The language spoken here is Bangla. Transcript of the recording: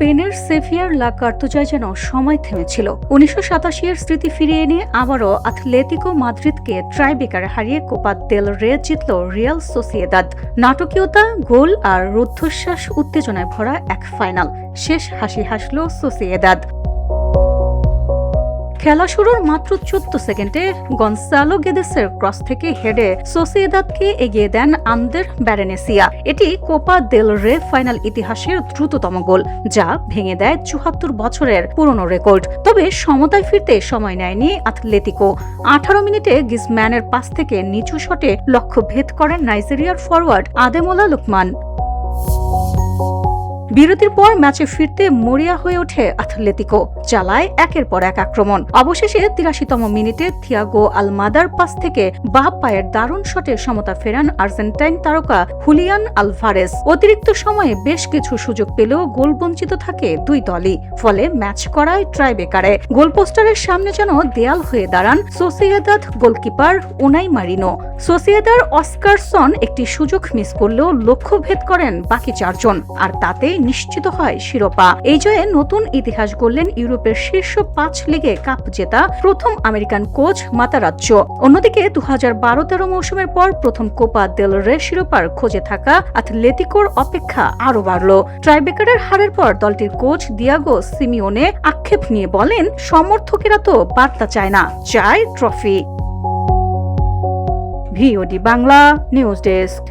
স্পেনের সেভিয়ার লা কার্তুজায় যেন সময় থেমেছিল। 1987 এর স্মৃতি ফিরিয়ে এনে আবারও আথলেতিকো মাদ্রিদকে ট্রাইবেকারে হারিয়ে কোপা দেল রে জিতল রিয়াল সোসিয়েদাদ। নাটকীয়তা, গোল আর রুদ্ধশ্বাস উত্তেজনায় ভরা এক ফাইনাল। শেষ হাসি হাসল সোসিয়েদাদ। খেলা শুরুর মাত্র 14 সেকেন্ডে গনসালো গেদেসের ক্রস থেকে হেডে সোসিয়েদাদকে এগিয়ে দেন আন্দের ব্যারেনেসিয়া। এটি কোপা দেল রে ফাইনাল ইতিহাসের দ্রুততম গোল, যা ভেঙে দেয় 74 বছরের পুরনো রেকর্ড। তবে সমতায় ফিরতে সময় নেয়নি আথলেতিকো। 18 মিনিটে গ্রিজম্যানের পাস থেকে নিচু শটে লক্ষ্য ভেদ করেন নাইজেরিয়ার ফরওয়ার্ড আদেমোলা লুকমান। বিরতির পর ম্যাচে ফিরতে মরিয়া হয়ে ওঠে আথলেতিকো, চালায় একের পর এক আক্রমণ। অবশেষে 83তম মিনিটে থিয়াগো আলমাদার পাস থেকে বাঁ পায়ের দারুণ শটে সমতা ফেরান আর্জেন্টাইন তারকা হুলিয়ান আলভারেজ। অতিরিক্ত সময়ে বেশ কিছু সুযোগ পেলেও গোল বঞ্চিত থাকে দুই দলই, ফলে ম্যাচ করায় ট্রাইবেকারে। গোলপোস্টারের সামনে যেন দেয়াল হয়ে দাঁড়ান সোসিয়েদাদ গোলকিপার উনাই মারিনো। সোসিয়েদার অস্কারসন একটি সুযোগ মিস করলেও লক্ষ্য ভেদ করেন বাকি চারজন, আর তাতে নিশ্চিত হয় শিরোপা। এই জয়ে নতুন ইতিহাস গড়লেন ইউরোপের শীর্ষ 5 লিগে কাপ জেতা প্রথম আমেরিকান কোচ মাতারাজ্জো। অন্যদিকে 2012-13 মৌসুমের পর প্রথম কোপা দেল রে শিরোপার খোঁজে থাকা আথলেতিকোর অপেক্ষা আরও বাড়ল। ট্রাইবেকারের হারের পর দলটির কোচ দিয়াগো সিমিওনে আক্ষেপ নিয়ে বলেন, সমর্থকেরা তো বার্তা চায় না, চায় trophy. VOD Bangla news desk.